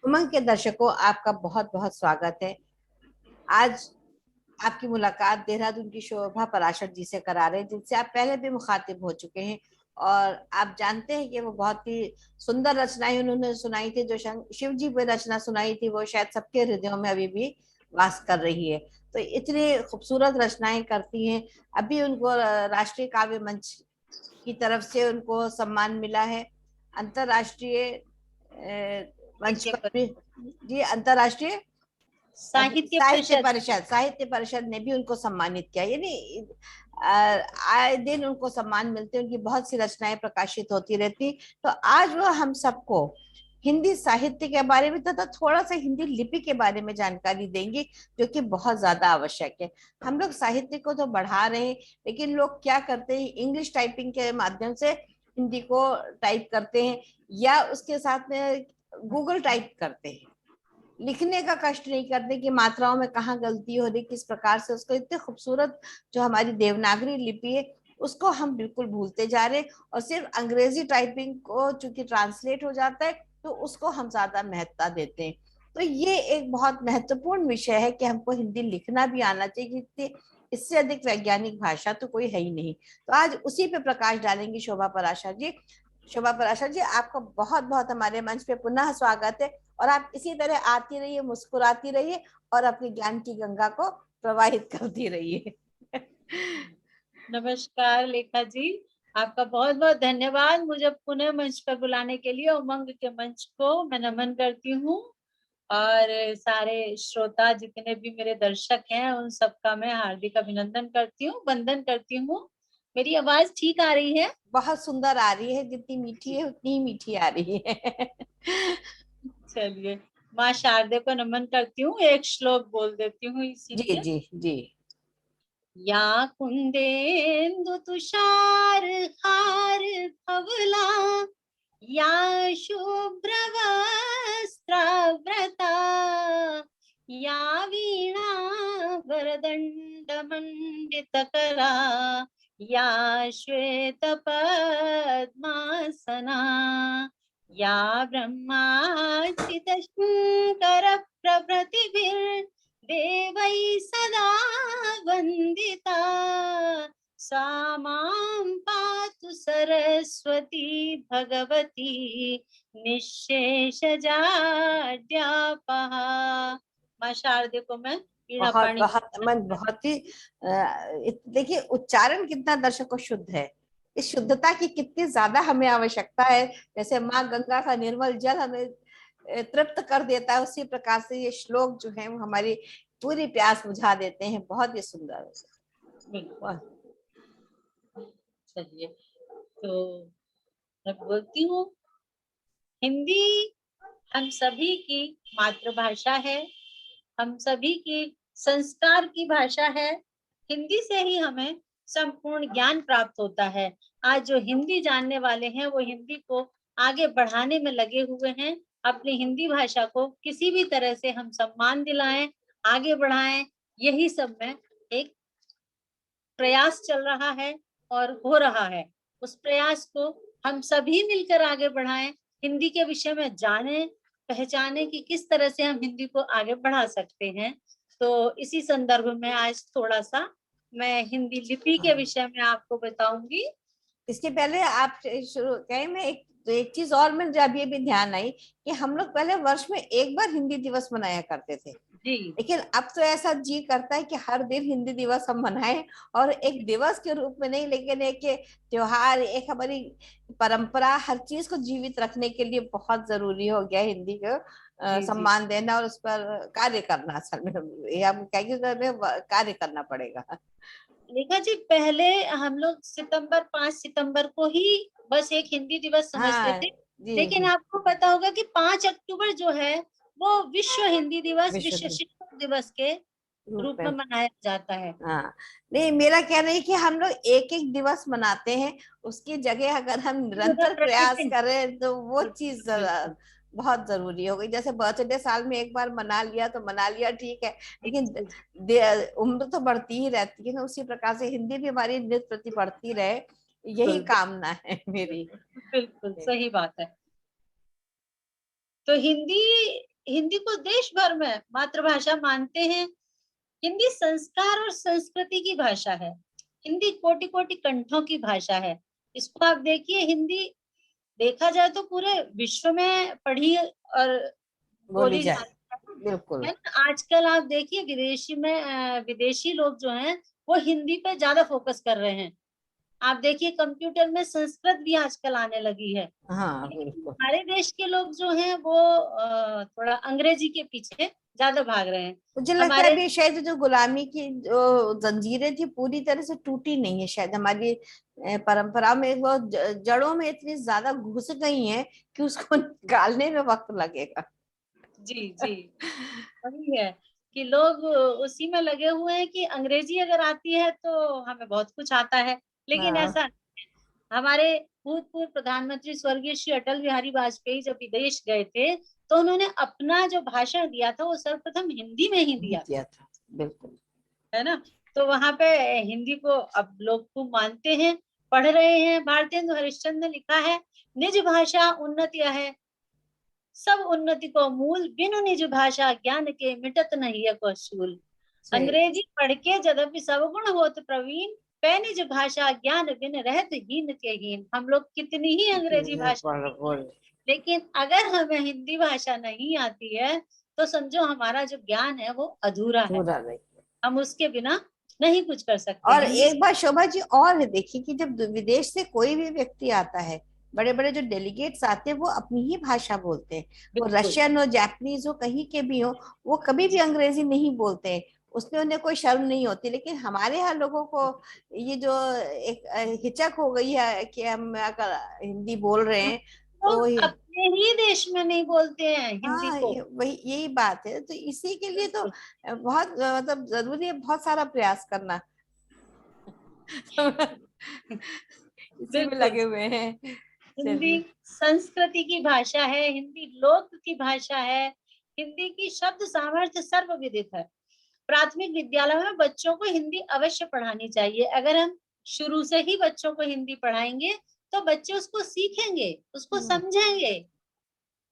उमंग के दर्शकों, आपका बहुत बहुत स्वागत है। आज आपकी मुलाकात देहरादून की शोभा पराशर जी से करा रहे हैं, जिनसे आप पहले भी मुखातिब हो चुके हैं। और आप जानते हैं कि वो बहुत ही सुंदर रचनाएं उन्होंने सुनाई थी। जो शिव जी पे रचना सुनाई थी, वो शायद सबके हृदयों में अभी भी वास कर रही है। तो इतनी खूबसूरत रचनाएं करती हैं। अभी उनको राष्ट्रीय काव्य मंच की तरफ से उनको सम्मान मिला है। अंतरराष्ट्रीय मंच साहित्य पर भी। जी, अंतरराष्ट्रीय साहित्य साहित्य परिषद। परिषद साहित्य परिषद ने भी उनको सम्मानित किया। यानी आए दिन उनको सम्मान मिलते, उनकी बहुत सी रचनाएं प्रकाशित होती रहती। तो आज वो हम सबको हिंदी साहित्य के बारे में तथा थोड़ा सा हिंदी लिपि के बारे में जानकारी देंगे, जो कि बहुत ज्यादा आवश्यक है। हम लोग साहित्य को तो बढ़ा रहे हैं, लेकिन लोग क्या करते हैं, इंग्लिश टाइपिंग के माध्यम से हिंदी को टाइप करते हैं, या उसके साथ में गूगल टाइप करते हैं। लिखने का कष्ट नहीं करते कि मात्राओं में कहाँ गलती हो रही, किस प्रकार से उसको। इतने खूबसूरत जो हमारी देवनागरी लिपि है, उसको हम बिल्कुल भूलते जा रहे हैं। और सिर्फ अंग्रेजी टाइपिंग को चूंकि ट्रांसलेट हो जाता है, तो उसको हम ज्यादा महत्ता देते हैं। तो ये एक बहुत महत्वपूर्ण विषय है कि हमको हिंदी लिखना भी आना चाहिए, कि इससे अधिक वैज्ञानिक भाषा तो कोई है ही नहीं। तो आज उसी पे प्रकाश डालेंगी शोभा पराशर जी। शोभा पराशर जी, आपका बहुत बहुत हमारे मंच पे पुनः स्वागत है। और आप इसी तरह आती रहिए, मुस्कुराती रहिए, और अपनी ज्ञान की गंगा को प्रवाहित करती रहिए। नमस्कार लेखा जी, आपका बहुत बहुत धन्यवाद मुझे पुनः मंच पर बुलाने के लिए। उमंग के मंच को मैं नमन करती हूँ, और सारे श्रोता जितने भी मेरे दर्शक हैं उन सबका मैं हार्दिक अभिनंदन करती हूँ, वंदन करती हूँ। मेरी आवाज ठीक आ रही है? बहुत सुंदर आ रही है, जितनी मीठी है उतनी ही मीठी आ रही है। चलिए, माँ शारदे को नमन करती हूँ, एक श्लोक बोल देती हूँ जी इसीलिए। जी जी। या कुंदेन्दु तुषार हार धवला, या शुभ्रवस्त्रावृता, या वीणा वरदण्डमण्डितकरा, या श्वेतपद्मासना, या ब्रह्माच्युतशङ्कर प्रभृतिभिर् देवै सदा वन्दिता, सा मां पातु सरस्वती भगवती निःशेषजाड्यापहा। माँ शारदे को मैं वीणा बहुत पाणी बहुत मन बहुत ही देखिए, उच्चारण कितना दर्शकों शुद्ध है। इस शुद्धता की कितनी ज्यादा हमें आवश्यकता है। जैसे माँ गंगा का निर्मल जल हमें तृप्त कर देता है, उसी प्रकार से ये श्लोक जो है वो हमारी पूरी प्यास बुझा देते हैं। बहुत ही सुंदर। बिल्कुल। चलिए, तो मैं बोलती हूँ, हिंदी हम सभी की मातृभाषा है, हम सभी की संस्कार की भाषा है। हिंदी से ही हमें संपूर्ण ज्ञान प्राप्त होता है। आज जो हिंदी जानने वाले हैं वो हिंदी को आगे बढ़ाने में लगे हुए हैं। अपनी हिंदी भाषा को किसी भी तरह से हम सम्मान दिलाएं, आगे बढ़ाएं, यही सब में एक प्रयास चल रहा है और हो रहा है। उस प्रयास को हम सभी मिलकर आगे बढ़ाएं, हिंदी के विषय में जानें, पहचाने कि किस तरह से हम हिंदी को आगे बढ़ा सकते हैं। तो इसी संदर्भ में आज थोड़ा सा मैं हिंदी लिपि के विषय में आपको बताऊंगी। इसके पहले आप शुरू कहें, मैं एक चीज और मुझे अभी अभी ध्यान आई कि हम लोग पहले वर्ष में एक बार हिंदी दिवस मनाया करते थे। जी लेकिन अब तो ऐसा जी करता है कि हर दिन हिंदी दिवस हम मनाएं। और एक दिवस के रूप में नहीं, लेकिन एक त्योहार, एक हमारी परंपरा, हर चीज को जीवित रखने के लिए बहुत जरूरी हो गया हिंदी को जी जी। सम्मान देना और उस पर कार्य करना। असल में ये हम कहेंगे, कार्य करना पड़ेगा। रेखा जी, पहले हम लोग 5 सितंबर को ही बस एक हिंदी दिवस समझते हाँ थे। जी लेकिन जी। आपको पता होगा कि 5 अक्टूबर जो है वो विश्व हिंदी दिवस, विश्व विश्व शिक्षक दिवस के रूप रूप में में। मनाया जाता है। हाँ, नहीं, मेरा कहना है कि हम लोग एक एक दिवस मनाते हैं, उसकी जगह अगर हम निरंतर प्रयास प्रतिदिन। करें तो वो चीज बिल्कुल बिल्कुल। बहुत जरूरी हो गई। जैसे बर्थडे साल में एक बार मना लिया तो मना लिया, ठीक है। जी लेकिन जी जी। उम्र तो बढ़ती ही रहती है ना, उसी प्रकार से हिंदी भी हमारी नित्य प्रति बढ़ती रहे, यही बिल्कुल कामना है मेरी। बिल्कुल सही बात है। तो हिंदी हिंदी को देश भर में मातृभाषा मानते हैं। हिंदी संस्कार और संस्कृति की भाषा है। हिंदी कोटि कोटि कंठों की भाषा है। इसको आप देखिए, हिंदी देखा जाए तो पूरे विश्व में पढ़ी और बोली बोली जाए, जाती बिल्कुल। है ना। आजकल आप देखिए विदेशी लोग जो हैं वो हिंदी पे ज्यादा फोकस कर रहे हैं। आप देखिए कंप्यूटर में संस्कृत भी आजकल आने लगी है। हाँ लेकिन बिल्कुल। हमारे देश के लोग जो हैं वो थोड़ा अंग्रेजी के पीछे ज्यादा भाग रहे हैं। मुझे लगता है हमारे अभी शायद जो गुलामी की जो जंजीरें थी पूरी तरह से टूटी नहीं है, शायद हमारी परंपरा में वो जड़ों में इतनी ज्यादा घुस गई हैं कि उसको निकालने में वक्त लगेगा। जी जी, वही है कि लोग उसी में लगे हुए हैं कि अंग्रेजी अगर आती है तो हमें बहुत कुछ आता है। लेकिन हाँ ऐसा, हमारे भूतपूर्व प्रधानमंत्री स्वर्गीय श्री अटल बिहारी वाजपेयी जब विदेश गए थे तो उन्होंने अपना जो भाषण दिया था वो सर्वप्रथम हिंदी में ही नहीं दिया, दिया था, बिल्कुल। है ना। तो वहां पे हिंदी को अब लोग खूब मानते हैं, पढ़ रहे हैं। भारतेंदु हरिश्चंद्र ने लिखा है, निज भाषा उन्नति है, सब उन्नति को मूल, बिनु निज भाषा ज्ञान के मिटत नहीं है को शूल। सही। अंग्रेजी पढ़ के यद्यपि सब गुण होत प्रवीण, पै निज भाषा ज्ञान बिन रहत हीन के हीन। हम लोग कितनी ही अंग्रेजी भाषा सीख लें, बोल। लेकिन अगर हमें हिंदी भाषा नहीं आती है तो समझो हमारा जो ज्ञान है वो अधूरा है। पूरा नहीं। हम उसके बिना नहीं कुछ कर सकते। और हिंदी एक बात शोभा जी और है, देखिए कि जब विदेश से कोई भी व्यक्ति आता है, बड़े बड़े जो डेलीगेट्स आते हैं वो अपनी ही भाषा बोलते हैं। वो बिल्कुल। रशियन हो, जापानीज हो, कहीं के भी हो, वो कभी भी जी अंग्रेजी नहीं बोलते हैं। उसमें उन्हें कोई शर्म नहीं होती। लेकिन हमारे यहाँ लोगों को ये जो एक हिचक हो गई है कि हम अगर हिंदी बोल रहे हैं तो लोग अपने ही देश में नहीं बोलते हैं हिंदी हाँ, को। वही यही बात है। तो इसी के लिए तो बिल्कुल। बहुत मतलब जरूरी है बहुत सारा प्रयास करना। इसी में बिल्कुल। लगे हुए हैं। हिंदी चलिए। संस्कृति की भाषा है, हिंदी लोक की भाषा है। हिंदी की शब्द सामर्थ्य सर्वविदित है। प्राथमिक विद्यालय में बच्चों को हिंदी अवश्य पढ़ानी चाहिए। अगर हम शुरू से ही बच्चों को हिंदी पढ़ाएंगे तो बच्चे उसको सीखेंगे, उसको हम्म। समझेंगे।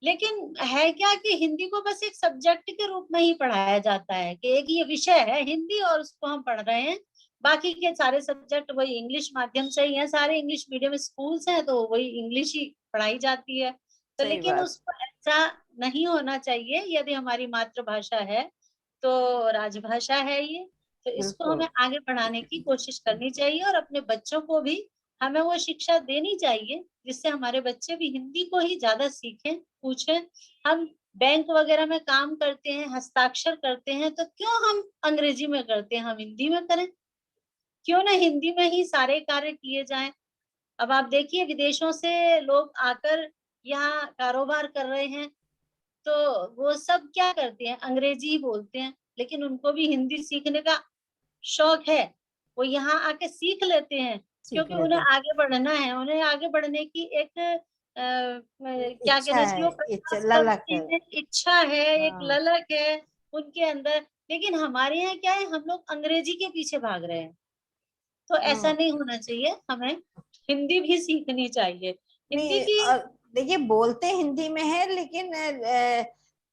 लेकिन है क्या कि हिंदी को बस एक सब्जेक्ट के रूप में ही पढ़ाया जाता है कि एक ये विषय है हिंदी और उसको हम पढ़ रहे हैं। बाकी के सारे सब्जेक्ट वही इंग्लिश माध्यम से ही है, सारे इंग्लिश मीडियम स्कूल्स हैं तो वही इंग्लिश ही पढ़ाई जाती है। तो सही लेकिन बात। उसको ऐसा नहीं होना चाहिए। यदि हमारी मातृभाषा है तो राजभाषा है ये, तो इसको बिल्कुल। हमें आगे बढ़ाने की कोशिश करनी चाहिए और अपने बच्चों को भी हमें वो शिक्षा देनी चाहिए जिससे हमारे बच्चे भी हिंदी को ही ज्यादा सीखें, पूछें। हम बैंक वगैरह में काम करते हैं, हस्ताक्षर करते हैं, तो क्यों हम अंग्रेजी में करते हैं, हम हिंदी में करें। क्यों ना हिंदी में ही सारे कार्य किए जाएं। अब आप देखिए विदेशों से लोग आकर यहाँ कारोबार कर रहे हैं तो वो सब क्या करते हैं, अंग्रेजी ही बोलते हैं। लेकिन उनको भी हिंदी सीखने का शौक है, वो यहाँ आके सीख लेते हैं सीख क्योंकि उन्हें लेते। आगे बढ़ना है। उन्हें आगे बढ़ने की एक क्या कहते इच्छा हैं इसको, है, इच्छा प्रयास ललक करते है। हैं, इच्छा है, एक हाँ। ललक है उनके अंदर। लेकिन हमारे यहाँ क्या है, हम लोग अंग्रेजी के पीछे भाग रहे हैं। तो ऐसा हाँ। नहीं होना चाहिए, हमें हिंदी भी सीखनी चाहिए। हिंदी नहीं, की और देखिए बोलते हिंदी में है लेकिन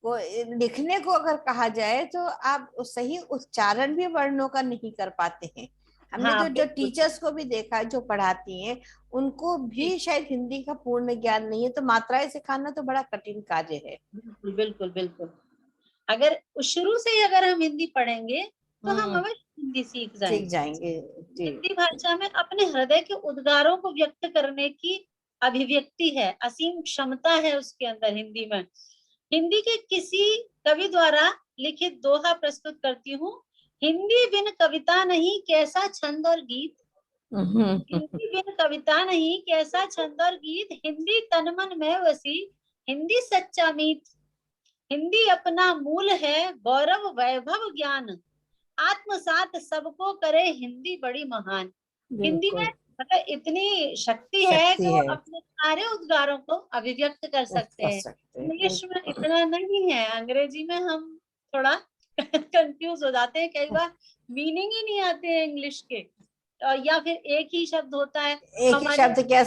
वो लिखने को अगर कहा जाए तो आप सही उच्चारण भी वर्णों का नहीं कर पाते हैं। हमने हाँ जो जो बिल्कुल। टीचर्स को भी देखा है जो पढ़ाती हैं, उनको जी भी शायद हिंदी का पूर्ण ज्ञान नहीं है। तो मात्राएं सिखाना तो बड़ा कठिन कार्य है। बिल्कुल बिल्कुल बिल्कुल। अगर शुरू से ही अगर हम हिंदी पढ़ेंगे तो हम हम्म। अवश्य हिंदी सीख सीख जाएंगे। जाएंगे। जी। हिंदी भाषा में अपने हृदय के उद्गारों को व्यक्त करने की अभिव्यक्ति है, असीम क्षमता है उसके अंदर हिंदी में। हिंदी के किसी कवि द्वारा लिखित दोहा प्रस्तुत करती हूँ। हिंदी बिन कविता नहीं कैसा छंद और गीत। हम्म। हिंदी बिन कविता नहीं कैसा छंद और गीत। हिंदी तन मन में बसी, हिंदी सच्चा मीत। हिंदी अपना मूल है गौरव वैभव ज्ञान, आत्मसात सबको करे हिंदी बड़ी महान। हिंदी में बिल्कुल। मतलब इतनी शक्ति है कि शक्ति वो है। अपने सारे उद्गारों को अभिव्यक्त कर व्यक्त सकते कर हैं। सकते हैं, इंग्लिश में बिल्कुल। इतना नहीं है, अंग्रेजी में हम थोड़ा कंफ्यूज हो जाते हैं कई बार, मीनिंग ही नहीं आते हैं इंग्लिश के। या फिर एक ही शब्द होता है एक ही हमारे। शब्द क्या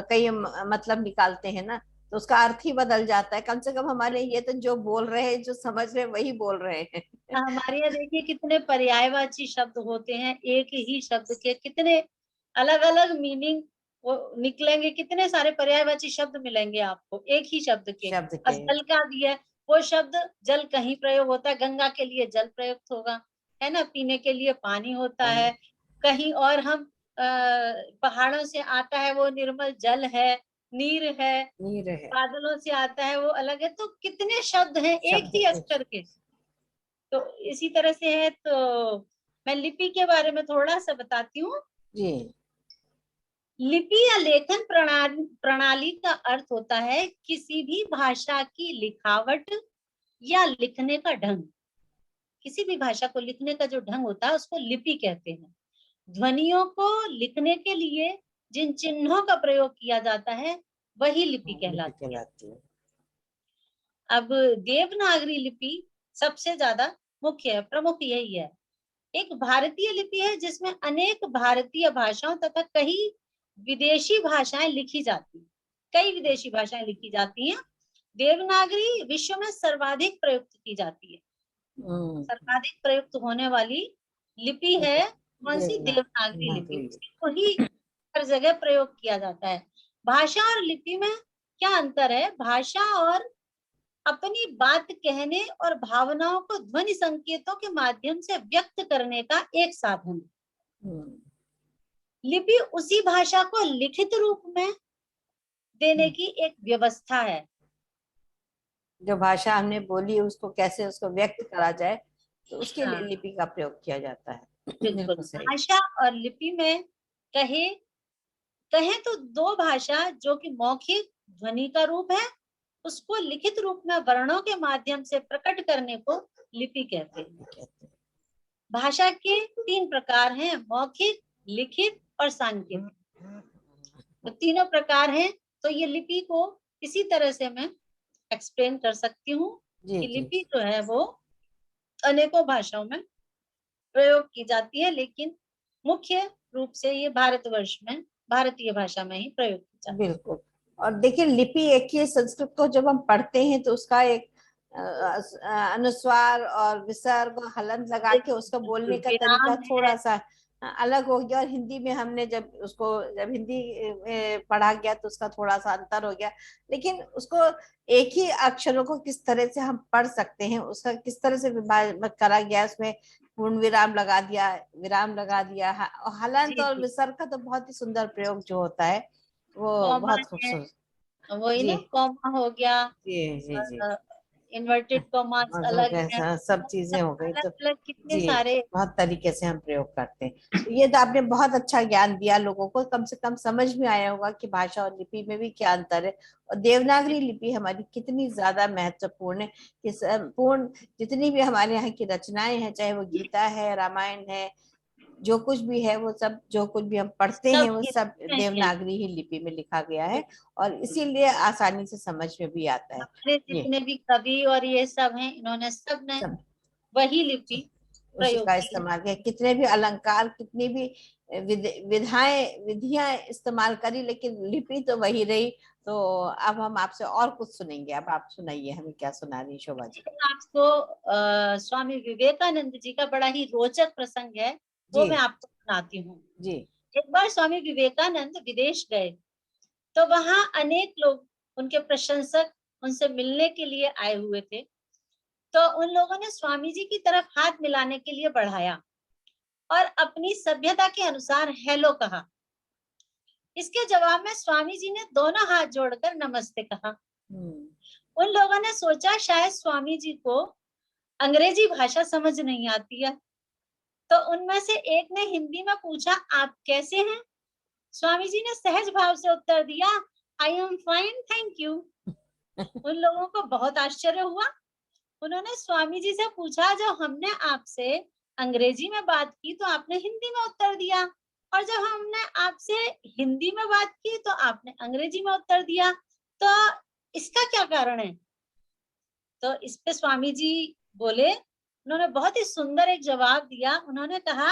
कई मतलब निकालते हैं ना। तो उसका अर्थ ही बदल जाता है। कम से कम हमारे ये तो जो बोल रहे हैं, जो समझ रहे हैं, वही बोल रहे हैं। हमारे यहाँ देखिए कितने पर्यायवाची शब्द होते हैं, एक ही शब्द के कितने अलग अलग मीनिंग वो निकलेंगे, कितने सारे पर्यायवाची शब्द मिलेंगे आपको एक ही शब्द के। शब्द और के। जल का भी है, वो शब्द जल कहीं प्रयोग होता है, गंगा के लिए जल प्रयुक्त होगा, है ना, पीने के लिए पानी होता है। कहीं और हम पहाड़ों से आता है वो निर्मल जल है, नीर है, नीर है। बादलों से आता है वो अलग है। तो कितने शब्द हैं एक शब्द ही एक। अक्षर के। तो इसी तरह से है। तो मैं लिपि के बारे में थोड़ा सा बताती हूँ। जी। लिपि या लेखन प्रणाली का अर्थ होता है किसी भी भाषा की लिखावट या लिखने का ढंग। किसी भी भाषा को लिखने का जो ढंग होता है उसको लिपि कहते हैं। ध्वनियों को लिखने के लिए जिन चिन्हों का प्रयोग किया जाता है वही लिपि लिपि कहलाती है। कहलाती है। अब देवनागरी लिपि सबसे ज्यादा मुख्य है, प्रमुख यही है। एक भारतीय लिपि है जिसमें अनेक भारतीय भाषाओं तथा कई विदेशी भाषाएं लिखी जाती हैं। कई विदेशी भाषाएं लिखी जाती हैं। देवनागरी विश्व में सर्वाधिक प्रयुक्त की जाती है। हम्म। सर्वाधिक प्रयुक्त होने वाली लिपि है कौन सी? देवना देवनागरी लिपि। नागरी। उसको ही हर जगह प्रयोग किया जाता है। भाषा और लिपि में क्या अंतर है? भाषा और अपनी बात कहने और भावनाओं को ध्वनि संकेतों के माध्यम से व्यक्त करने का एक साधन। हम्म। लिपि उसी भाषा को लिखित रूप में देने की एक व्यवस्था है। जो भाषा हमने बोली उसको कैसे उसको व्यक्त करा जाए, तो उसके लिए हाँ लिपि का प्रयोग किया जाता है। बिल्कुल। बिल्कुल सही। भाषा और लिपि में कहे कहें तो दो भाषा जो कि मौखिक ध्वनि का रूप है, उसको लिखित रूप में वर्णों के माध्यम से प्रकट करने को लिपि कहते हैं। लिपि कहते हैं। भाषा के तीन प्रकार हैं, मौखिक, लिखित और सांकेतिक। तो तीनों प्रकार हैं। तो ये लिपि को इसी तरह से मैं एक्सप्लेन कर सकती हूँ जी कि जी। लिपि जो है वो अनेकों भाषाओं में प्रयोग की जाती है, लेकिन मुख्य रूप से ये भारतवर्ष में भारतीय भाषा में ही प्रयोग की जाती बिल्कुल। और देखिए, लिपि एक ही, संस्कृत को जब हम पढ़ते हैं तो उसका एक अनुस्वार और विसर्ग और हलंत लगा है। के उसका बोलने बिल्कुल, का तरीका विराम है। थोड़ा सा अलग हो गया। और हिंदी में हमने जब हिंदी पढ़ा गया तो उसका थोड़ा सा अंतर हो गया। लेकिन उसको एक ही अक्षरों को किस तरह से हम पढ़ सकते हैं, उसका किस तरह से विभाजन करा गया, उसमें पूर्ण विराम लगा दिया, विराम लगा दिया। और हलंत जी और जी। विसर्ग का तो बहुत ही सुंदर प्रयोग जो होता है, वो कॉमा बहुत है, खूबसूरत। वही जी ना, कॉमा हो गया। जी जी जी। इन्वर्टेड कॉमास और हो अलग गए, है। सब चीजें हो गई अलग तो। अलग कितने जी। सारे। बहुत तरीके से हम प्रयोग करते हैं। तो ये तो आपने बहुत अच्छा ज्ञान दिया लोगों को, कम से कम समझ में आया होगा कि भाषा और लिपि में भी क्या अंतर है, और देवनागरी लिपि हमारी कितनी ज्यादा महत्वपूर्ण है। कि संपूर्ण जितनी भी हमारे यहाँ की रचनाएं हैं, चाहे वो गीता है, रामायण है, जो कुछ भी है, वो सब जो कुछ भी हम पढ़ते हैं सब वो सब हिंदी में ही है। देवनागरी ही लिपि में लिखा गया है। और बिल्कुल। इसीलिए आसानी से समझ में भी आता है। हमारे ये जितने भी कवि और ये सब हैं, इन्होंने सब ने सब वही लिपि उसी प्रयोग का की है। इस्तेमाल किया। कितने भी अलंकार, कितनी भी विधियां इस्तेमाल करी, लेकिन लिपि तो वही रही। तो अब हम आपसे और कुछ सुनेंगे। अब आप सुनाइए, हमें क्या सुना रही शोभा जी। आपको स्वामी विवेकानंद जी का बड़ा ही रोचक प्रसंग है, वो जी मैं आपको सुनाती हूँ। जी। एक बार स्वामी विवेकानंद विदेश गए, तो वहां अनेक लोग उनके प्रशंसक उनसे मिलने के लिए आए हुए थे। तो उन लोगों ने स्वामी जी की तरफ हाथ मिलाने के लिए बढ़ाया और अपनी सभ्यता के अनुसार हेलो कहा। इसके जवाब में स्वामी जी ने दोनों हाथ जोड़कर नमस्ते कहा। हम्म। उन लोगों ने सोचा शायद स्वामी जी को अंग्रेजी भाषा समझ नहीं आती है, तो उनमें से एक ने हिंदी में पूछा, आप कैसे हैं? स्वामी जी ने सहज भाव से उत्तर दिया, I am fine, thank you. उन लोगों को बहुत आश्चर्य हुआ। उन्होंने स्वामी जी से पूछा, जो हमने आपसे अंग्रेजी में बात की तो आपने हिंदी में उत्तर दिया, और जब हमने आपसे हिंदी में बात की तो आपने अंग्रेजी में उत्तर दिया, तो इसका क्या कारण है? तो इस पे स्वामी जी बोले, उन्होंने बहुत ही सुंदर एक जवाब दिया। उन्होंने कहा,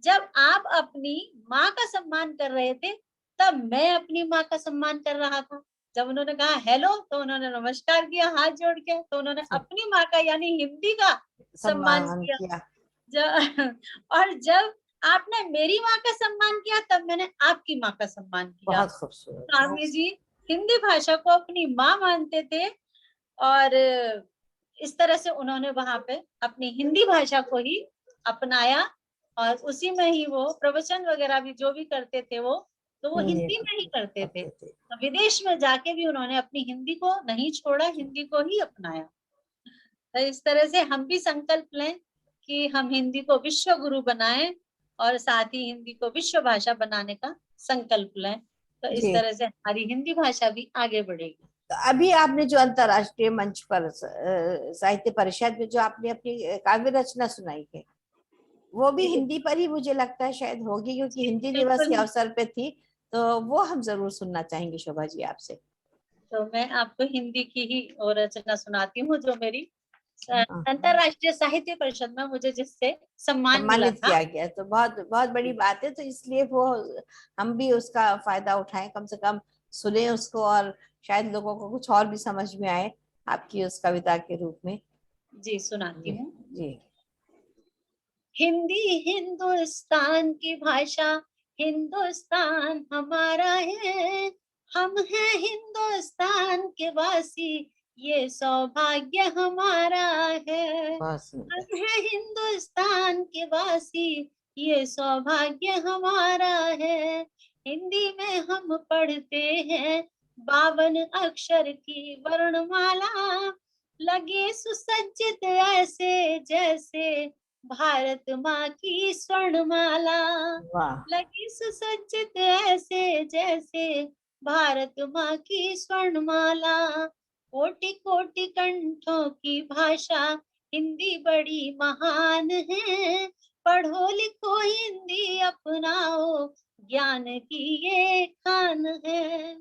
जब आप अपनी माँ का सम्मान कर रहे थे, तब मैं अपनी माँ का सम्मान कर रहा था। जब उन्होंने कहा हेलो तो उन्होंने नमस्कार किया हाथ जोड़ के, तो उन्होंने अपनी माँ का यानी हिंदी का सम्मान सम्मान किया। किया। और जब आपने मेरी माँ का सम्मान किया तब मैंने आपकी माँ का सम्मान किया। बहुत खूबसूरत। स्वामी जी हिंदी भाषा को अपनी माँ मानते थे और इस तरह से उन्होंने वहां पे अपनी हिंदी भाषा को ही अपनाया और उसी में ही वो प्रवचन वगैरह भी जो भी करते थे वो तो वो हिंदी में ही करते थे। तो विदेश में जाके भी उन्होंने अपनी हिंदी को नहीं छोड़ा, हिंदी को ही अपनाया। तो इस तरह से हम भी संकल्प लें कि हम हिंदी को विश्व गुरु बनाएं और साथ ही हिंदी को विश्व भाषा बनाने का संकल्प लें, तो इस जी। तरह से हमारी हिंदी भाषा भी आगे बढ़ेगी। तो अभी आपने जो अंतर्राष्ट्रीय मंच पर साहित्य परिषद में जो आपने अपनी काव्य रचना सुनाई है, वो भी जी हिंदी पर ही मुझे लगता है शायद होगी, क्योंकि जी हिंदी दिवस के बिल्कुल। अवसर पे थी। तो वो हम जरूर सुनना चाहेंगे शोभा जी आपसे। तो मैं आपको हिंदी की ही और रचना सुनाती हूँ जो मेरी हाँ, अंतरराष्ट्रीय साहित्य परिषद में मुझे जिससे सम्मान मिला सम्मानित था। किया गया तो बहुत बहुत बड़ी बात है। तो इसलिए वो हम भी उसका फायदा उठाएं, कम से कम सुने उसको, और शायद लोगों को कुछ और भी समझ में आए आपकी उस कविता के रूप में। जी सुनाती जी। हूँ। जी। हिंदी हिंदुस्तान की भाषा, हिंदुस्तान हमारा है, हम हैं हिंदुस्तान के वासी, ये सौभाग्य हमारा है। बहुत सुंदर। हम हैं हिंदुस्तान के वासी, ये सौभाग्य हमारा है। हिंदी में हम पढ़ते हैं 52 अक्षर की वर्णमाला, लगे सुसज्जित ऐसे जैसे भारत माँ की स्वर्णमाला, वाह। लगी सुसज्जित ऐसे जैसे भारत माँ की स्वर्णमाला। कोटि कोटि कंठों की भाषा हिंदी बड़ी महान है, पढ़ो लिखो हिंदी अपनाओ ज्ञान की ये खान है।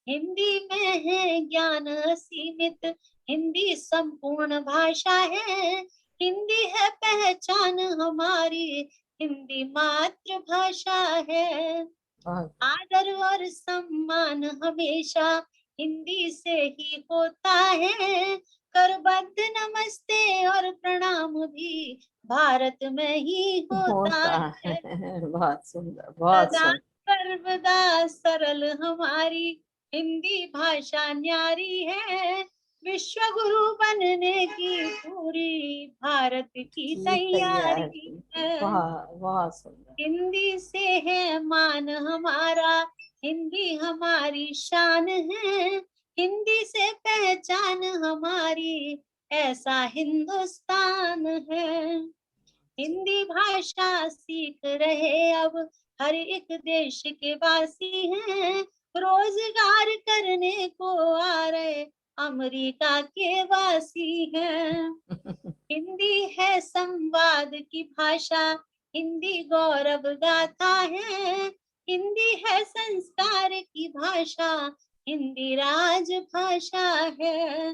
हिंदी में है ज्ञान असीमित, हिंदी संपूर्ण भाषा है, हिंदी है पहचान हमारी, हिंदी मातृभाषा है। बहुत। आदर और सम्मान हमेशा हिंदी से ही होता है, करबद्ध नमस्ते और प्रणाम भी भारत में ही होता होता है। है। बहुत सुंदर, बहुत सदा सुंदर। सर्वदा सरल हमारी हिंदी भाषा न्यारी है, विश्व गुरु बनने की पूरी भारत की की तैयारी तैयारी। है। बहुत बहुत सुंदर। हिंदी से है मान हमारा, हिंदी हमारी शान है, हिंदी से पहचान हमारी, ऐसा हिंदुस्तान है। हिंदी भाषा सीख रहे अब हर एक देश के वासी हैं, रोजगार करने को आ रहे अमेरिका के वासी हैं। हिंदी है संवाद की भाषा, हिंदी गौरव गाथा है, हिंदी है संस्कार की भाषा, हिंदी राजभाषा है।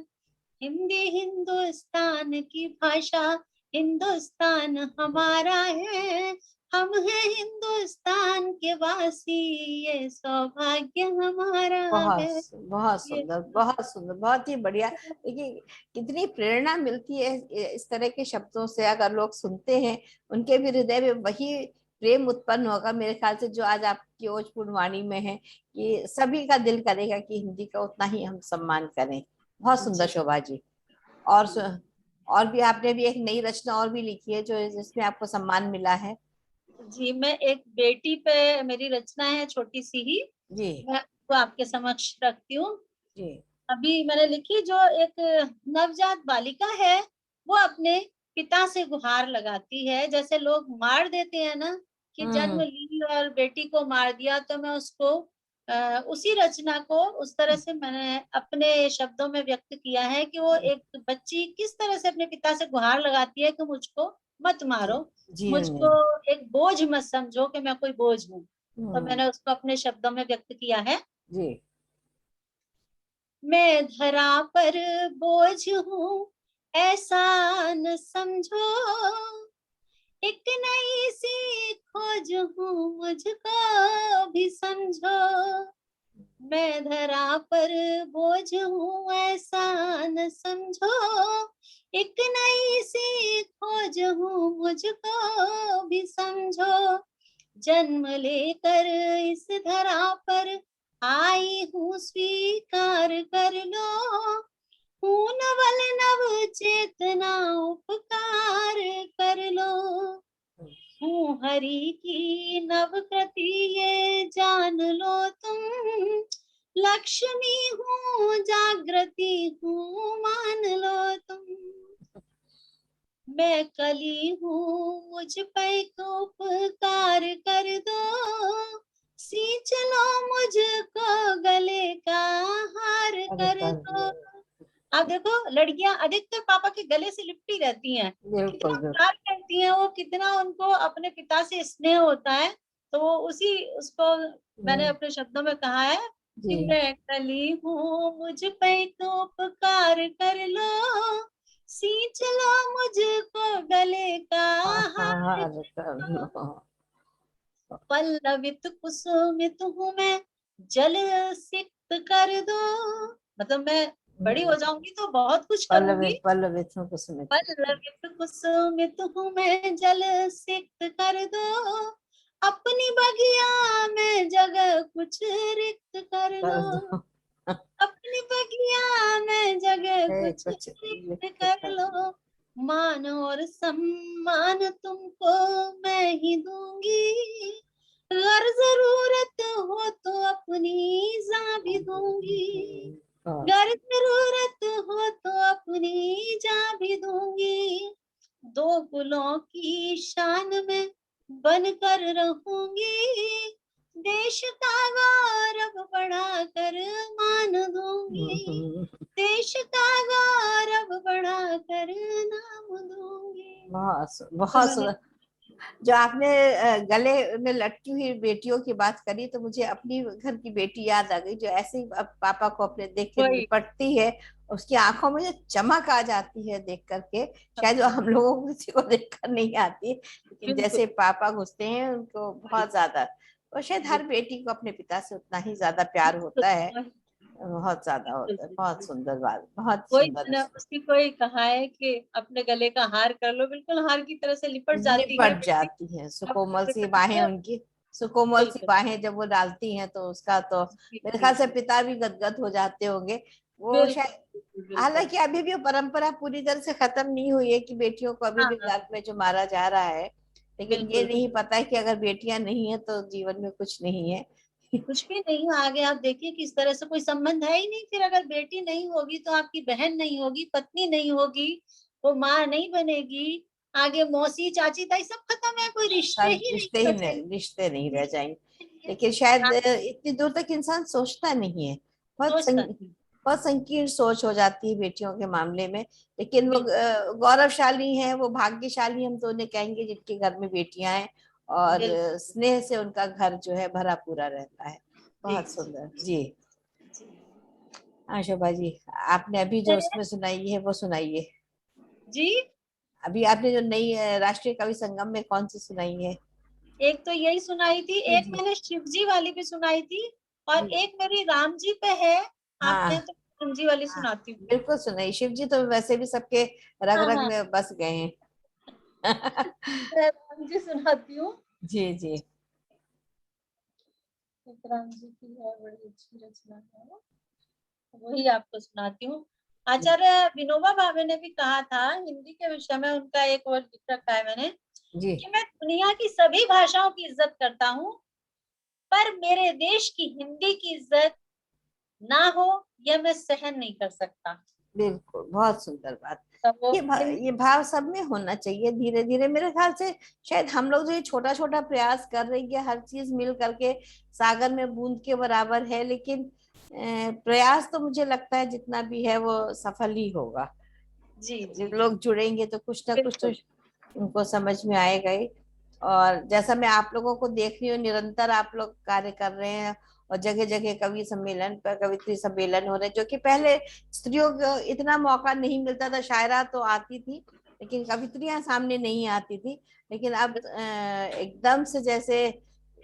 हिंदी हिंदुस्तान की भाषा, हिंदुस्तान हमारा है, हम हैं हिंदुस्तान के वासी, ये सौभाग्य हमारा बहुत है। बहुत ये सुंदर, बहुत सुंदर, बहुत ही बढ़िया। देखिए कितनी प्रेरणा मिलती है इस तरह के शब्दों से। अगर लोग सुनते हैं, उनके भी हृदय में वही प्रेम उत्पन्न होगा मेरे ख्याल से, जो आज आपकी ओजपूर्ण वाणी में है, कि सभी का दिल करेगा कि हिंदी का उतना ही हम सम्मान करें। बहुत सुंदर जी शोभा जी। और और भी आपने भी एक नई रचना और भी लिखी है जो जिसमें आपको सम्मान मिला है। जी, मैं एक बेटी पे मेरी रचना है छोटी सी ही, जी। मैं उसको आपके समक्ष रखती हूँ। जी। अभी मैंने लिखी, जो एक नवजात बालिका है वो अपने पिता से गुहार लगाती है। जैसे लोग मार देते हैं ना कि जन्म हम्म। ली और बेटी को मार दिया, तो मैं उसको उसी रचना को उस तरह से मैंने अपने शब्दों में व्यक्त किया है कि वो एक बच्ची किस तरह से अपने पिता से गुहार लगाती है कि मुझको मत जी। मारो, जी। मुझको एक बोझ मत समझो कि मैं कोई बोझ हूँ। तो हम्म। मैंने उसको अपने शब्दों में व्यक्त किया है। जी। मैं धरा पर बोझ हूँ ऐसा न समझो, एक नई सी खोज हूँ मुझको भी समझो। मैं धरा पर बोझ हूँ ऐसा न समझो, एक नई सी खोज हूँ मुझको भी समझो। जन्म लेकर इस धरा पर आई हूँ स्वीकार कर लो, हूँ नवल नव चेतना उपकार कर लो। हूँ हरि की नव कृति ये जान लो तुम, लक्ष्मी हूँ जागृति हूँ मान लो तुम। मैं कली हूँ मुझ पे एक उपकार कर दो, सींच लो मुझको गले का हार अरे कर दो। आप देखो लड़कियां अधिकतर पापा के गले से लिपटी रहती हैं, कितना बिल्कुल बिल्कुल। प्यार करती हैं वो, कितना उनको अपने पिता से स्नेह होता है। तो वो उसी उसको मैंने अपने शब्दों में कहा है कि जी मैं कली हूँ मुझ पे एक उपकार कर लो, सींच लो मुझको गले का हाँ हाँ, हार अरे कर कर लो। लो। पल्लवित कुसुमित हूँ मैं, जल सिक्त कर दो। मतलब मैं बड़ी हो जाऊंगी तो बहुत कुछ करूंगी। पल्लवित पल्लवित हूँ कुसुमित। पल्लवित कुसुमित हूँ मैं, जल सिक्त कर दो। अपनी बगिया में जगह कुछ रिक्त कर कर लो, दो। अपनी बगिया में जगह कुछ कुछ लिख रिक्त के कर कर लो। दो। मान और सम्मान तुमको मैं ही दूंगी, अगर जरूरत हो तो अपनी जान भी दूंगी, बस। अगर जरूरत हो तो अपनी जान भी दूंगी। दो गुलों की शान में बनकर रहूंगी, देश का गौरव बढ़ाकर मान दूंगी, देश का गौरव बढ़ाकर नाम दूंगी। तो बहुत मैंने सुंदर। जो आपने गले में लटकी हुई बेटियों की बात करी तो मुझे अपनी घर की बेटी याद आ गई, जो ऐसे ही अब पापा को अपने देख के वही लिपटती है। उसकी आंखों में जो चमक आ जाती है देख करके, शायद वो हम लोगों को किसी को देखकर नहीं आती, लेकिन बिल्कुल जैसे पापा घुसते हैं उनको वही बहुत ज्यादा। और शायद हर बिल्कुल बेटी को अपने पिता से उतना ही ज्यादा प्यार होता है, वही, बहुत ज्यादा बिल्कुल होता है। सही, बहुत बिल्कुल। सुंदर बात, बहुत वही सुंदर। मैंने उसकी कोई कहा है कि अपने गले का हार कर लो, बिल्कुल हार की तरह से लिपट जाती है लिपट बेटी जाती है, अपने सुकोमल सी पिता बाहें से। उनकी, सुकोमल सी बिल्कुल बाहें जब वो डालती हैं तो उसका तो जी मेरे जी ख्याल से जी, पिता भी गदगद हो जाते होंगे वो बिल्कुल शायद। बिल्कुल बिल्कुल। हालांकि अभी भी वो परंपरा पूरी तरह से खत्म नहीं हुई है कि बेटियों को अभी हाँ भी हाँ, घर में जो मारा जा रहा है, लेकिन ये बिल्कुल नहीं पता है कि अगर बेटियां नहीं है तो जीवन में कुछ नहीं है। कुछ भी नहीं। आगे आप देखिए किस तरह से कोई संबंध है ही नहीं, फिर अगर बेटी नहीं होगी तो आपकी बहन नहीं होगी, पत्नी नहीं होगी, वो माँ नहीं बनेगी, आगे मौसी चाची ताई सब खत्म है, कोई रिश्ते सब ही रिश्ते नहीं ही बचे। रिश्ते नहीं रह रिश्ते जाएंगे। नहीं है। लेकिन शायद आप इतनी दूर तक इंसान सोचता नहीं है। बहुत सोचता नहीं। बहुत संकीर्ण सोच हो जाती है बेटियों के मामले में। लेकिन वो बिल्कुल गौरवशाली हैं, वो भाग्यशाली हम तो उन्हें कहेंगे जिनके घर में बेटियां हैं, और बिल्कुल। स्नेह से उनका घर जो है भरा पूरा रहता है। जी बहुत जी सुंदर जी। जी। हाँ शोभा जी, आपने अभी जो चलिए उसमें सुनाई है वो सुनाइए। जी। अभी आपने जो नई राष्ट्रीय कवि संगम में कौन सी सुनाई है? एक तो यही सुनाई थी, जी एक जी मैंने शिव जी वाली भी सुनाई थी, और जी। एक मेरी राम जी पे है। आप हाँ कहें तो राम जी वाली हाँ, सुनाती हूँ। बिल्कुल सुनाई। शिव जी तो वैसे भी सबके रग हाँ रग हाँ, में बस गए हैं। मैं राम जी सुनाती हूँ। जी जी एक राम जी की है, बड़ी अच्छी रचना है वो, वही आपको सुनाती हूँ। जी आचार्य विनोबा भावे ने भी कहा था, हिंदी के विषय में उनका एक वर्ड लिख रखा है मैंने, जी। कि मैं दुनिया की सभी भाषाओं की इज्जत करता हूँ, पर मेरे देश की हिंदी की इज्जत ना हो यह मैं सहन नहीं कर सकता। बिल्कुल, बहुत सुंदर बात। तो वो ये हिंदी। भाव सब में होना चाहिए धीरे धीरे, मेरे ख्याल से। शायद हम लोग जो ये छोटा छोटा प्रयास कर रहे हैं, हर चीज मिल करके सागर में बूंद के बराबर है, लेकिन प्रयास तो मुझे लगता है जितना भी है वो सफल ही होगा। जी जी जब जी, लोग जुड़ेंगे तो कुछ ना कुछ तो बिल्कुल उनको समझ में आएगा ही। और जैसा मैं आप लोगों को देख रही हूँ, निरंतर आप लोग कार्य कर रहे हैं, और जगह जगह कवि सम्मेलन पर कवित्री सम्मेलन हो रहे हैं, जो कि पहले स्त्रियों को इतना मौका नहीं मिलता था। शायरा तो आती थी लेकिन कवित्रियां सामने नहीं आती थी, लेकिन अब एकदम से जैसे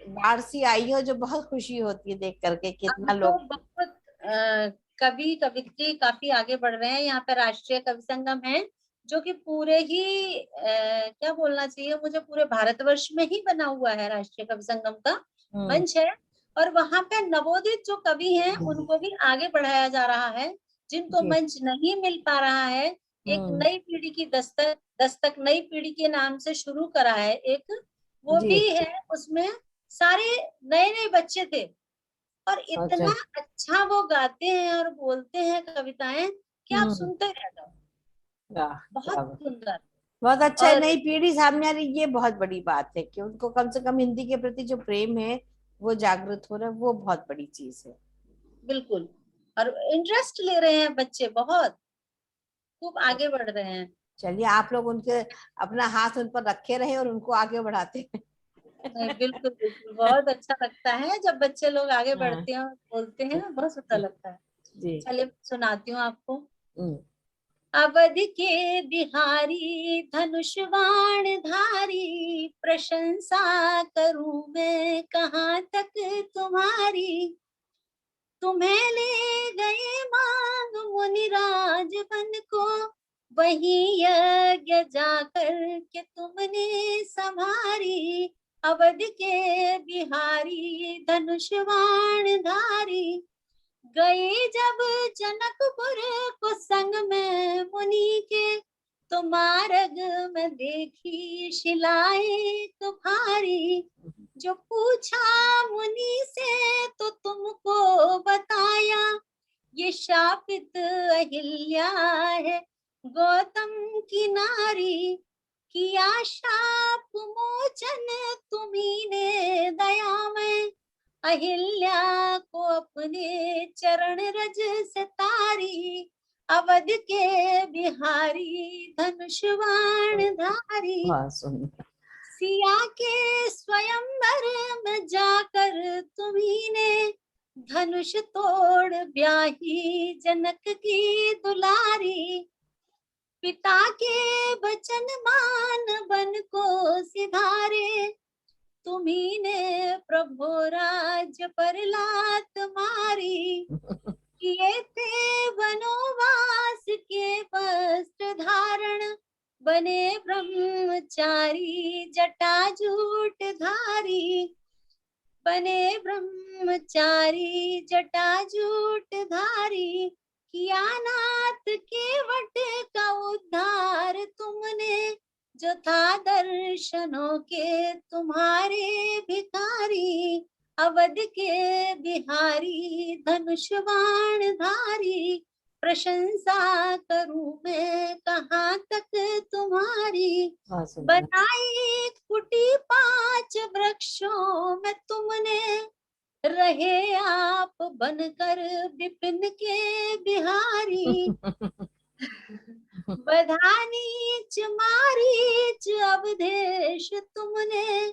बाढ़ सी आई हो, जो बहुत खुशी होती है देख करके हम कितना तो लोग। बहुत कवि कवियत्री काफी आगे बढ़ रहे हैं। यहाँ पे राष्ट्रीय कवि संगम है, जो कि पूरे ही क्या बोलना चाहिए मुझे, पूरे भारतवर्ष में ही बना हुआ है, राष्ट्रीय कवि संगम का हम्म। मंच है। और वहां पे नवोदित जो कवि हैं उनको भी आगे बढ़ाया जा रहा है, जिनको जी। मंच नहीं मिल पा रहा है। एक हम्म। नई पीढ़ी की दस्तक दस्तक नई पीढ़ी के नाम से शुरू करा है एक, वो जी। भी है। उसमें सारे नए नए बच्चे थे, और अच्छा। इतना अच्छा वो गाते हैं और बोलते हैं कविताएं कि आप हम्म। सुनते रह जाओ। वाह, बहुत क्या बात। सुंदर। बहुत अच्छा है, और नई पीढ़ी सामने आ रही, ये बहुत बड़ी बात है कि उनको कम से कम हिंदी के प्रति जो प्रेम है वो जागृत हो रहा है, वो बहुत बड़ी चीज है। बिल्कुल, और इंटरेस्ट ले रहे हैं बच्चे, बहुत खूब आगे बढ़ रहे हैं। चलिए, आप लोग उनके अपना हाथ उन पर रखे रहे और उनको आगे बढ़ाते हैं। नहीं, बिल्कुल बिल्कुल, बहुत अच्छा लगता है जब बच्चे लोग आगे हाँ। बढ़ते हैं और बोलते हैं, बहुत सुंदर लगता है। जी। चलिए सुनाती हूँ आपको। हम्म। अवध के बिहारी धनुष बाण धारी, प्रशंसा करूं मैं कहाँ तक तुम्हारी। तुम्हें ले गए मांग मुनिराज बन को, वही यज्ञ जाकर के तुमने संभारी। अवध के बिहारी धनुष बाण धारी, गए जब जनकपुर को संग में मुनि के, तो मार्ग में देखी शिलाएं तुम्हारी। जो पूछा मुनि से तो तुमको बताया, ये शापित अहिल्या है गौतम की नारी। किया शाप मोचन तुम्ही ने दया में, अहिल्या को अपने चरण रज से तारी। अवध के बिहारी धनुष बाण धारी, बहुत सुंदर। सिया के स्वयंवर में जाकर तुम्ही ने, धनुष तोड़ ब्याही जनक की दुलारी। पिता के वचन मान बन को सिधारे, तुम्ही ने प्रभु राज्य पर लात मारी। किए थे वनवास के वस्त्र धारण, बने ब्रह्मचारी जटाजूट धारी। बने ब्रह्मचारी जटाजूट धारी, किया नाथ केवट का उद्धार तुमने। जो था दर्शनों के तुम्हारे भिखारी, अवध के बिहारी धनुष बाण धारी। प्रशंसा करूं मैं कहाँ तक तुम्हारी। बहुत सुंदर। बनाई कुटी 5 वृक्षों में तुमने, रहे आप बनकर विपिन के बिहारी। बधानीच मारीच अवधेश तुमने,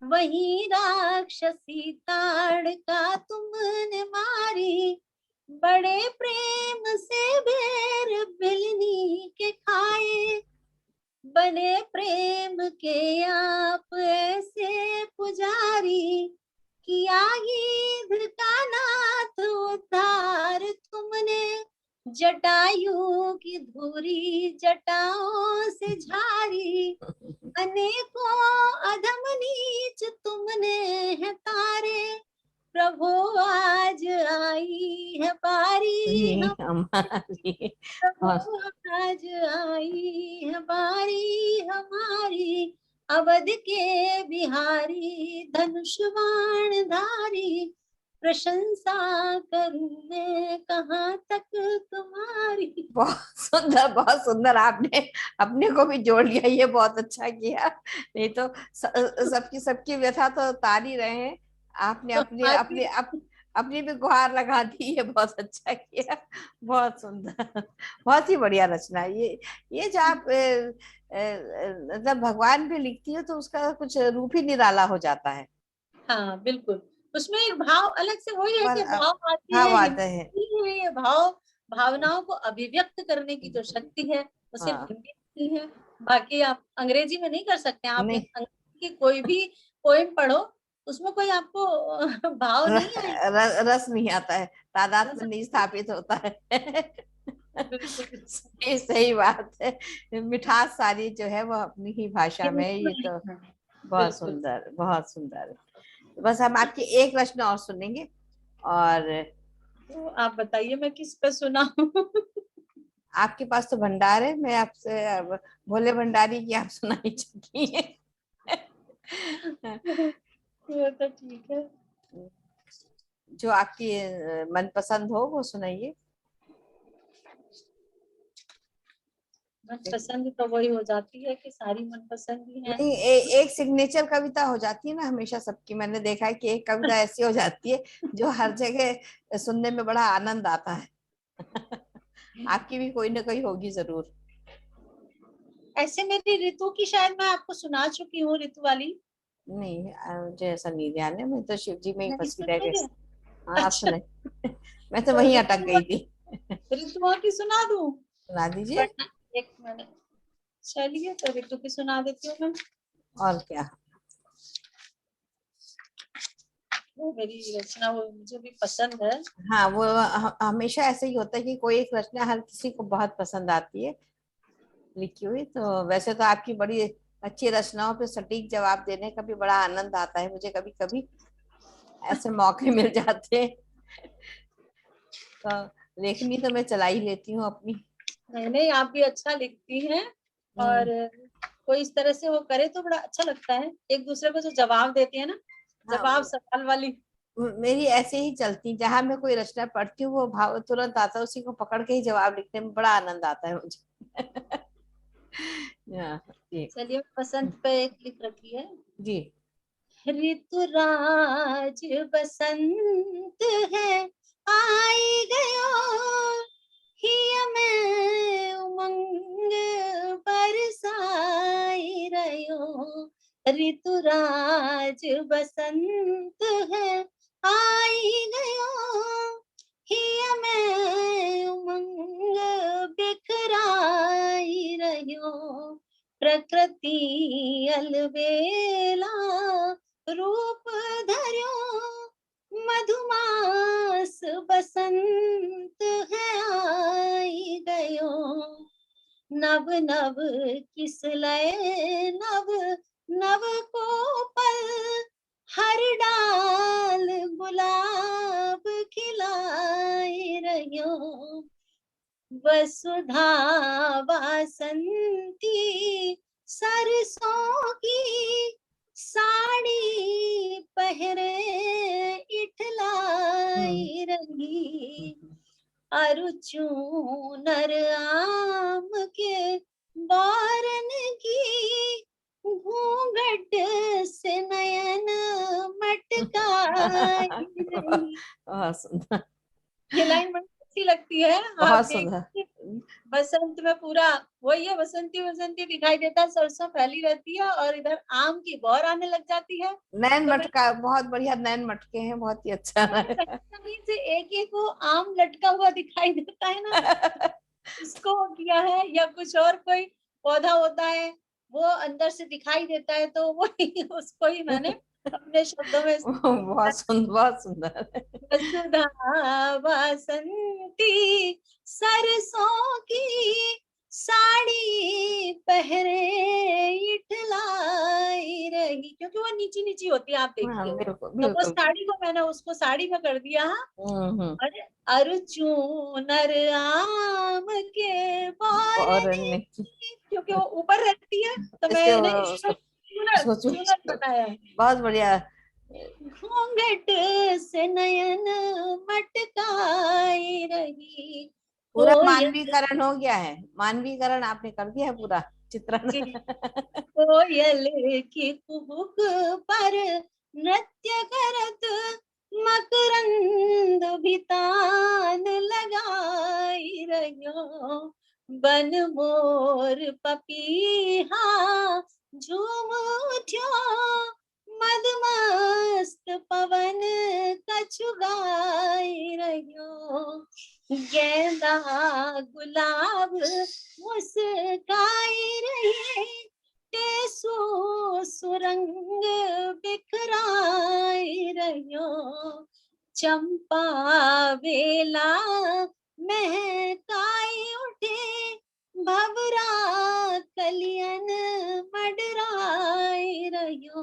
वही राक्षसी ताड़का तुमने मारी। बड़े प्रेम से बेर बिलनी के खाए, बने प्रेम के आप ऐसे पुजारी। किया गिद्ध का नाथ उद्धार तुमने, जटायु की धुरी जटाओं से झारी। अनेकों अधम नीच तुमने है तारे, प्रभु आज आई है बारी ये हम। हमारी। बहुत। प्रभु आज आई है बारी हमारी। अवध के बिहारी धनुष बाण धारी, प्रशंसा करूं मैं कहाँ तक तुम्हारी। बहुत सुंदर, बहुत सुंदर। आपने अपने को भी जोड़ लिया, ये बहुत अच्छा किया। नहीं तो सबकी सबकी व्यथा तो तार ही रहे हैं। आपने अपने हमारी अपने अपनी भी गुहार लगा दी, ये बहुत अच्छा किया। बहुत सुंदर, बहुत ही बढ़िया रचना है ये जो आप मतलब भगवान भी लिखती हो तो उसका कुछ रूप ही निराला हो जाता है। हाँ बिल्कुल, उसमें एक भाव अलग से वही है पर कि भाव आते हाँ, हैं बात है। हिंदी में, ये भाव भावनाओं को अभिव्यक्त करने की जो शक्ति है वो सिर्फ हाँ। हिंदी में ही है। बाकी आप अंग्रेजी में नहीं कर सकते हैं। आप नहीं। एक अंग्रेजी की कोई भी पोएम पढ़ो, उसमें कोई आपको भाव नहीं आए? रस नहीं आता है, तादाद रस में नहीं स्थापित होता है। बिल्कुल सही सही बात है, मिठास सारी जो है वो अपनी ही भाषा में है, ये बिल्कुल तो हाँ, बहुत बिल्कुल। सुंदर, बहुत सुंदर। बस हम आपकी एक प्रश्न और सुनेंगे, और तो आप बताइए मैं किस पे सुनाऊं? आपके पास तो भंडार है, मैं आपसे अब भोले भंडारी की आप सुनाई चुकी है। वो तो ठीक है। जो आपकी मनपसंद हो वो सुनाइए। मनपसंद तो वही हो जाती है कि सारी मनपसंद ही है। नहीं, एक सिग्नेचर कविता हो जाती है ना हमेशा सबकी, मैंने देखा है कि एक कविता ऐसी हो जाती है जो हर जगह सुनने में बड़ा आनंद आता है। आपकी भी कोई ना कोई होगी जरूर। ऐसे मेरी ऋतु की शायद मैं आपको सुना चुकी हूँ, ऋतु वाली। नहीं, मुझे ऐसा नहीं ध्यान है, मैं तो शिव जी में ही नहीं फंसी रह सुनी गई। है? हाँ, आप अच्छा, सुनाई। मैं तो तो वहीं अटक ऋतु गई थी। ऋतुओं की सुना दूं? सुना दीजिए। वरना एक मिनट, चलिए तो ऋतु की सुना देती हूँ मैं। और क्या। वो मेरी रचना, वो मुझे भी पसंद है। हाँ, वो हमेशा ऐसे ही होता है कि कोई एक रचना हर किसी को बहुत पसंद आती है लिखी हुई। तो वैसे तो आपकी बड़ी अच्छी रचनाओं पे सटीक जवाब देने का भी बड़ा आनंद आता है मुझे, कभी कभी ऐसे मौके मिल जाते हैं। तो लेखनी तो मैं चला ही लेती हूँ अपनी। नहीं नहीं, आप भी अच्छा लिखती हैं। और हम्म। कोई इस तरह से वो करे तो बड़ा अच्छा लगता है, एक दूसरे को जो जवाब देते हैं ना, जवाब हाँ, सवाल वाली। मेरी ऐसे ही चलती, जहां मैं कोई रचना पढ़ती हूँ वो भाव तुरंत आता है, उसी को पकड़ के ही जवाब लिखने में बड़ा आनंद आता है मुझे। हाँ, जी। चलिए, बसंत पे एक लिख रखी है। जी। ऋतुराज बसंत है, आई गयो, हिया में उमंग बरसाई रयो। ऋतुराज बसंत है, आई गयो, हिया में उमंग बिखराई रयो। प्रकृति अलबेला रूप धर्यो, मधुमास बसंत है, आई गयो। नव नव किस लय, नव नव को पल, हर डाल गुलाब खिलाई रहियो। वसुधा वासंती सरसों की, साड़ी पहरे हम्म। इठलाई रही। अरुचू नर आम के बारन की, घूंघट से नयन मटकाई रही। बहुत सुंदर। ये लाइन बड़ी अच्छी लगती है। आप बहुत सुंदर। देखिए, बसंत में पूरा वही है, बसंती बसंती दिखाई देता है, सरसों फैली रहती है और इधर आम की बौर आने लग जाती है। नैन तो मैं मटका, बहुत बढ़िया, नैन मटके हैं, बहुत ही अच्छा कहीं है। कहीं से एक एक वो आम लटका हुआ दिखाई देता है ना, उसको किया है, या कुछ और कोई पौधा होता है वो अंदर से दिखाई देता है, तो वही उसको ही मैंने अपने शब्दों में इस्तेमाल किया बहुत सुंदर, बहुत सुंदर। है। वसुधा वासंती सरसों की, साड़ी पहरे इठलाई रही, क्योंकि वो नीची नीची होती है, आप हाँ, देखिए। बिल्कुल तो वो बिल्कुल। साड़ी को मैंने उसको साड़ी में कर दिया। हम्म। अरे, अरचू नर आम के और बारने की, क्योंकि वो ऊपर रहती है, तो इसके मैंने इसको उसको चूनर उसको चूनर बनाया है। बहुत बढ़िया। घूंघट से नयन मटकाई रही, पूरा कोयल मानवीकरण हो गया है, मानवीकरण आपने कर दिया है पूरा चित्रण। की, कोयल की कुहुक पर नृत्य करत, मकरंद भी तान लगाई रहियो। बन मोर पपीहा झूम उठ्यो, मदमस्त पवन कछु गाई रहियो। गेंदा गुलाब मुस्काई रही, के सुरंग बिखराए रहियो, चंपा वेला महकाई उठे, भवरा कलियन मडराए रहियो,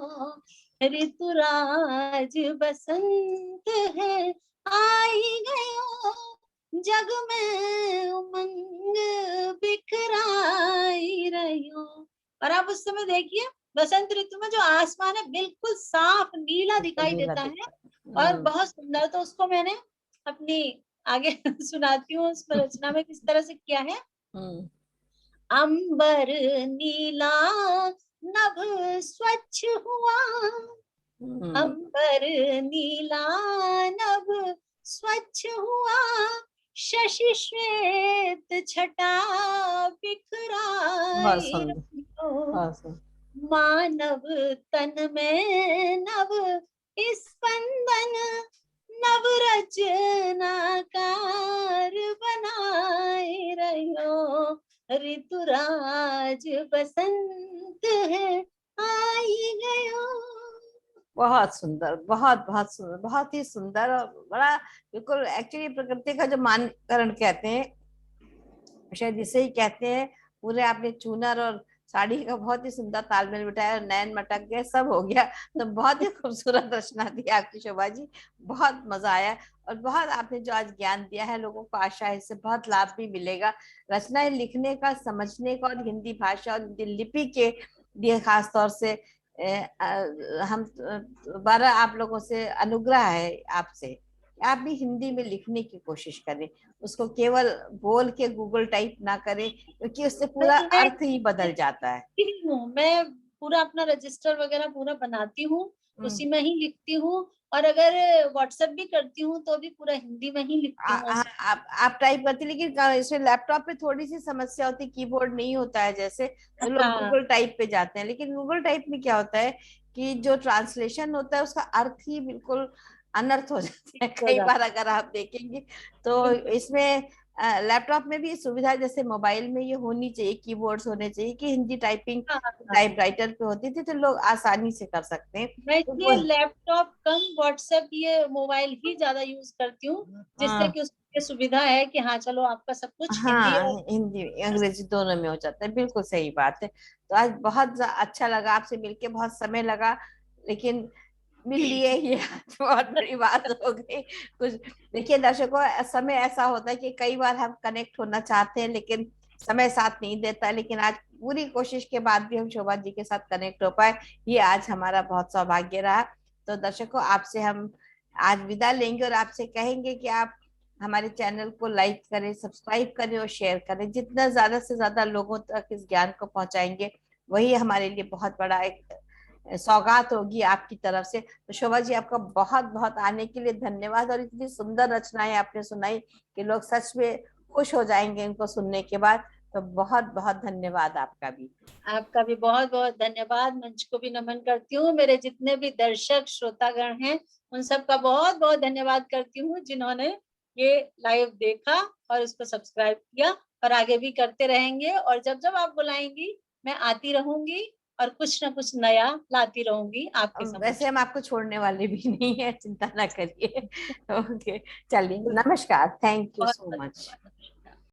ऋतुराज बसंत है आई गयो, जग में उमंग बिखराई रहियो। और आप उस समय देखिए बसंत ऋतु में जो आसमान है बिल्कुल साफ नीला दिखाई देता है और बहुत सुंदर। तो उसको मैंने अपनी आगे सुनाती हूँ उस रचना में किस तरह से किया है। अंबर नीला नभ स्वच्छ हुआ, अंबर नीला नभ स्वच्छ हुआ, शशि श्वेत छटा बिखराई रहियो, मानव तन में नव स्पंदन, नव रचनाकार बनाए रहियो, ऋतुराज बसंत है आई गयो। बहुत सुंदर, बहुत बहुत सुंदर, बहुत ही सुंदर और बड़ा बिल्कुल एक्चुअली प्रकृति का जो मानकरण कहते हैं, शायद इसे ही कहते हैं। पूरे आपने चूनर और साड़ी का बहुत ही सुंदर तालमेल बिठाया, नैन मटक गए, सब हो गया। तो बहुत ही खूबसूरत रचना दी आपकी शोभा जी, बहुत मजा आया। और बहुत आपने जो आज ज्ञान दिया है लोगों को, आशा है इससे बहुत लाभ भी मिलेगा। रचनाएं लिखने का, समझने का, और हिंदी भाषा और हिंदी लिपि के लिए खास तौर से हम दोबारा आप लोगों से अनुग्रह है आपसे, आप भी हिंदी में लिखने की कोशिश करें, उसको केवल बोल के गूगल टाइप ना करें, क्योंकि उससे पूरा अर्थ ही बदल जाता है। मैं पूरा अपना रजिस्टर वगैरह पूरा बनाती हूँ, उसी में ही लिखती हूँ, और अगर व्हाट्सएप भी करती हूँ तो भी पूरा हिंदी में ही लिखती हूँ। आप टाइप करती, लेकिन इसमें लैपटॉप पे थोड़ी सी समस्या होती है, कीबोर्ड नहीं होता है जैसे, तो लोग गूगल टाइप पे जाते हैं। लेकिन गूगल टाइप में क्या होता है कि जो ट्रांसलेशन होता है उसका अर्थ ही बिल्कुल अनर्थ हो जाता है कई बार, अगर आप देखेंगे तो। इसमें लैपटॉप में भी सुविधा जैसे मोबाइल में ये होनी चाहिए, कीबोर्ड्स होने चाहिए, कि हिंदी टाइपिंग टाइपराइटर पे होती थी तो लोग आसानी से कर सकते हैं। मैं इसलिए लैपटॉप कम, व्हाट्सएप, ये मोबाइल ही ज्यादा यूज करती हूँ, जिससे कि उसकी सुविधा है कि हाँ चलो आपका सब कुछ हिंदी और हिंदी अंग्रेजी दोनों में हो जाता है। बिल्कुल सही बात है। तो आज बहुत अच्छा लगा आपसे मिलके, बहुत समय लगा, लेकिन मिल लिए, ये बहुत बड़ी बात हो गई। कुछ देखिए दर्शकों, समय ऐसा होता है कि कई बार हम कनेक्ट होना चाहते हैं लेकिन समय साथ नहीं देता, लेकिन आज पूरी कोशिश के बाद भी हम शोभा जी के साथ कनेक्ट हो पाए, ये आज हमारा बहुत सौभाग्य रहा। तो दर्शकों, आपसे हम आज विदा लेंगे और आपसे कहेंगे कि आप हमारे चैनल को लाइक करें, सब्सक्राइब करें और शेयर करें। जितना ज्यादा से ज्यादा लोगों तक इस ज्ञान को पहुंचाएंगे वही हमारे लिए बहुत बड़ा एक सौगात होगी आपकी तरफ से। तो शोभा जी, आपका बहुत बहुत आने के लिए धन्यवाद, और इतनी सुंदर रचनाएं आपने सुनाई कि लोग सच में खुश हो जाएंगे इनको सुनने के बाद। तो बहुत बहुत धन्यवाद आपका भी। आपका भी बहुत बहुत धन्यवाद। मंच को भी नमन करती हूँ, मेरे जितने भी दर्शक श्रोतागण हैं उन सबका बहुत बहुत धन्यवाद करती हूँ, जिन्होंने ये लाइव देखा और उसको सब्सक्राइब किया, और आगे भी करते रहेंगे। और जब जब आप बुलाएंगी मैं आती रहूंगी और कुछ ना कुछ नया लाती रहूंगी आपके समक्ष। वैसे हम आपको छोड़ने वाले भी नहीं है, चिंता ना करिए। ओके, चलिए, नमस्कार, थैंक यू सो मच।